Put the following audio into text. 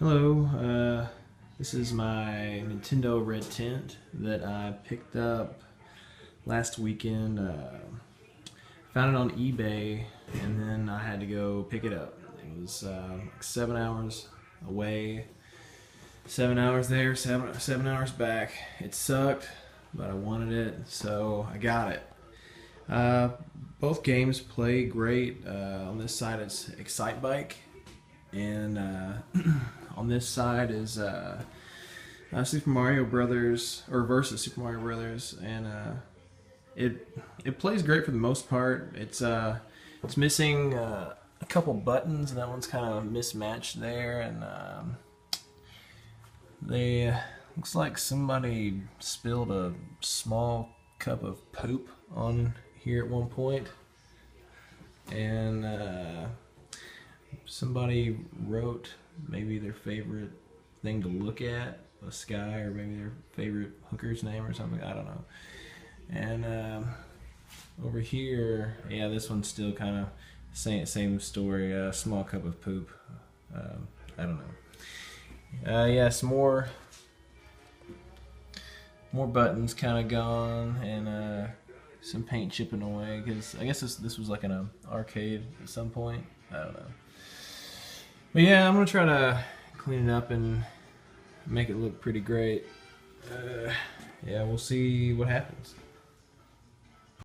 Hello, this is my Nintendo Red Tent that I picked up last weekend. Found it on eBay and then I had to go pick it up. It was like 7 hours away, 7 hours there, seven hours back. It sucked, but I wanted it, so I got it. Both games play great. On this side it's Excitebike, and on this side is Super Mario Brothers or versus Super Mario Brothers, and it plays great for the most part. It's missing a couple buttons, and that one's kind of mismatched there, and they looks like somebody spilled a small cup of poop on here at one point, and somebody wrote maybe their favorite thing to look at, a sky, or maybe their favorite hooker's name or something. I don't know. And over here, yeah, this one's still kind of same story. Small cup of poop. I don't know. Yeah, some more buttons kind of gone, and some paint chipping away, because I guess this was like an arcade at some point. I don't know. But yeah, I'm gonna try to clean it up and make it look pretty great. Yeah, we'll see what happens.